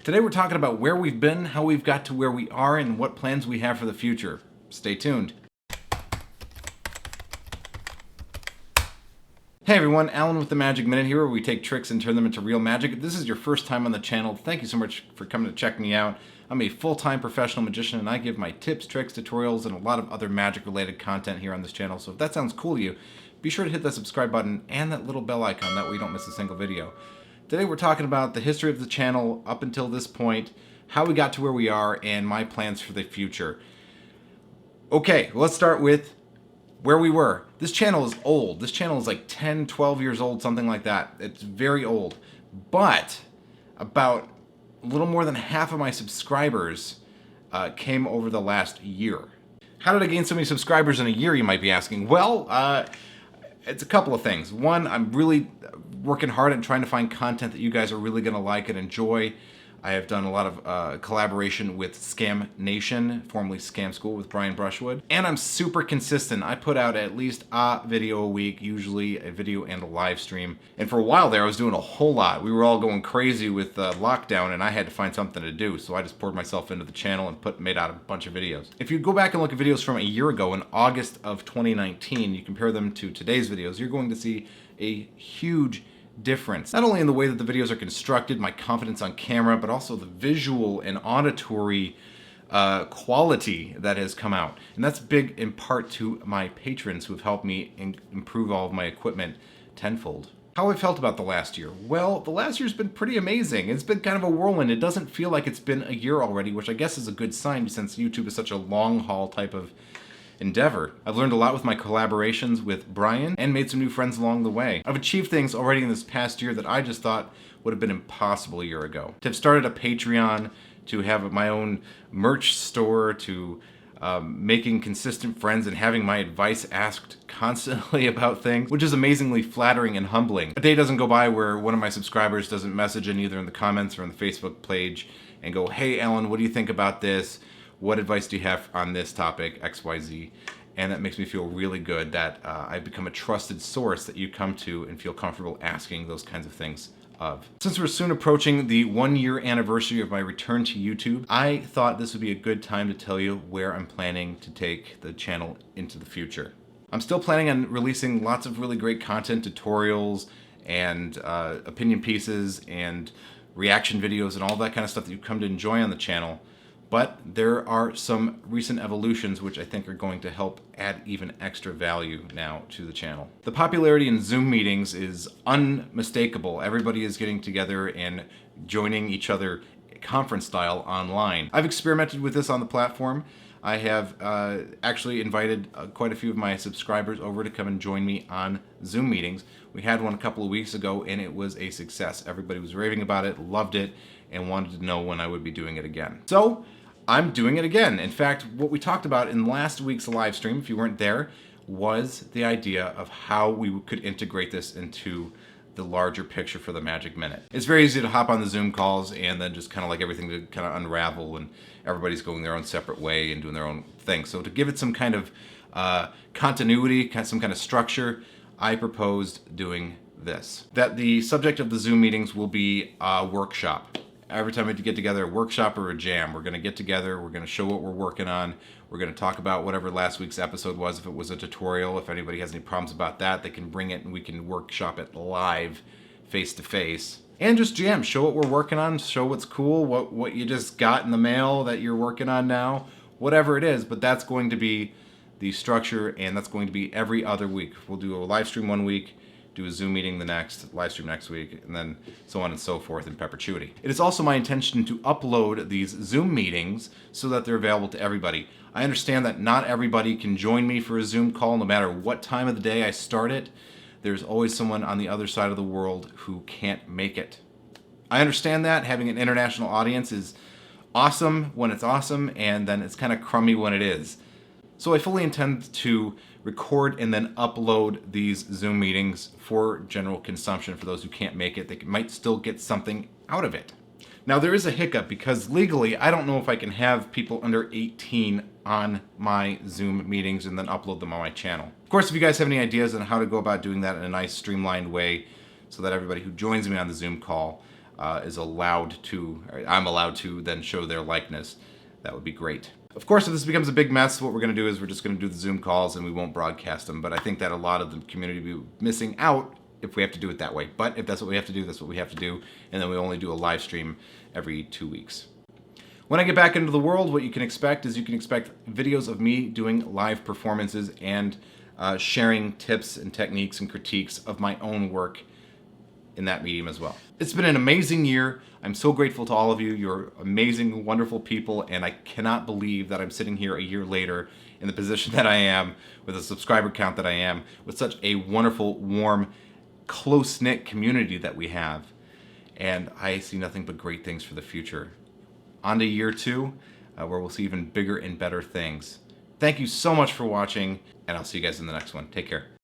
Today we're talking about where we've been, how we've got to where we are, and what plans we have for the future. Stay tuned. Hey everyone, Alan with the Magic Minute here, where we take tricks and turn them into real magic. If this is your first time on the channel, thank you so much for coming to check me out. I'm a full-time professional magician, and I give my tips, tricks, tutorials, and a lot of other magic-related content here on this channel. So if that sounds cool to you, be sure to hit that subscribe button and that little bell icon, that way you don't miss a single video. Today we're talking about the history of the channel up until this point, how we got to where we are, and my plans for the future. Okay, let's start with where we were. This channel is old. This channel is like 10, 12 years old, something like that. It's very old. But about a little more than half of my subscribers came over the last year. How did I gain so many subscribers in a year, you might be asking? Well, it's a couple of things. One, I'm really working hard at trying to find content that you guys are really going to like and enjoy. I have done a lot of collaboration with Scam Nation, formerly Scam School with Brian Brushwood. And I'm super consistent. I put out at least a video a week, usually a video and a live stream. And for a while there, I was doing a whole lot. We were all going crazy with lockdown, and I had to find something to do. So I just poured myself into the channel and made out a bunch of videos. If you go back and look at videos from a year ago in August of 2019, you compare them to today's videos, you're going to see a huge difference. Not only in the way that the videos are constructed, my confidence on camera, but also the visual and auditory quality that has come out. And that's big in part to my patrons who have helped me improve all of my equipment tenfold. How I felt about the last year? Well, the last year's been pretty amazing. It's been kind of a whirlwind. It doesn't feel like it's been a year already, which I guess is a good sign since YouTube is such a long haul type of endeavor. I've learned a lot with my collaborations with Brian and made some new friends along the way. I've achieved things already in this past year that I just thought would have been impossible a year ago. To have started a Patreon, to have my own merch store, to making consistent friends and having my advice asked constantly about things, which is amazingly flattering and humbling. A day doesn't go by where one of my subscribers doesn't message in either in the comments or on the Facebook page and go, "Hey Alan, what do you think about this? What advice do you have on this topic, XYZ?" And that makes me feel really good that I've become a trusted source that you come to and feel comfortable asking those kinds of things of. Since we're soon approaching the 1-year anniversary of my return to YouTube, I thought this would be a good time to tell you where I'm planning to take the channel into the future. I'm still planning on releasing lots of really great content, tutorials, and opinion pieces, and reaction videos, and all that kind of stuff that you come to enjoy on the channel. But there are some recent evolutions which I think are going to help add even extra value now to the channel. The popularity in Zoom meetings is unmistakable. Everybody is getting together and joining each other conference style online. I've experimented with this on the platform. I have actually invited quite a few of my subscribers over to come and join me on Zoom meetings. We had one a couple of weeks ago and it was a success. Everybody was raving about it, loved it, and wanted to know when I would be doing it again. So I'm doing it again. In fact, what we talked about in last week's live stream, if you weren't there, was the idea of how we could integrate this into the larger picture for the Magic Minute. It's very easy to hop on the Zoom calls and then just kind of like everything to kind of unravel and everybody's going their own separate way and doing their own thing. So to give it some kind of continuity, some kind of structure, I proposed doing this. That the subject of the Zoom meetings will be a workshop. Every time we get together, a workshop or a jam, we're going to get together, we're going to show what we're working on, we're going to talk about whatever last week's episode was, if it was a tutorial. If anybody has any problems about that, they can bring it and we can workshop it live, face to face. And just jam, show what we're working on, show what's cool, what you just got in the mail that you're working on now, whatever it is. But that's going to be the structure, and that's going to be every other week. We'll do a live stream one week, do a Zoom meeting the next, live stream next week, and then so on and so forth in perpetuity. It is also my intention to upload these Zoom meetings so that they're available to everybody. I understand that not everybody can join me for a Zoom call no matter what time of the day I start it. There's always someone on the other side of the world who can't make it. I understand that having an international audience is awesome when it's awesome, and then it's kind of crummy when it is. So I fully intend to record and then upload these Zoom meetings for general consumption for those who can't make it. They might still get something out of it. Now there is a hiccup because legally I don't know if I can have people under 18 on my Zoom meetings and then upload them on my channel. Of course, if you guys have any ideas on how to go about doing that in a nice streamlined way so that everybody who joins me on the Zoom call is allowed to, I'm allowed to then show their likeness, that would be great. Of course, if this becomes a big mess, what we're going to do is we're just going to do the Zoom calls and we won't broadcast them. But I think that a lot of the community will be missing out if we have to do it that way. But if that's what we have to do, that's what we have to do. And then we only do a live stream every 2 weeks. When I get back into the world, what you can expect is you can expect videos of me doing live performances and sharing tips and techniques and critiques of my own work in that medium as well. It's been an amazing year. I'm so grateful to all of you. You're amazing, wonderful people, and I cannot believe that I'm sitting here a year later in the position that I am, with a subscriber count that I am, with such a wonderful, warm, close-knit community that we have. And I see nothing but great things for the future. On to year 2, where we'll see even bigger and better things. Thank you so much for watching, and I'll see you guys in the next one. Take care.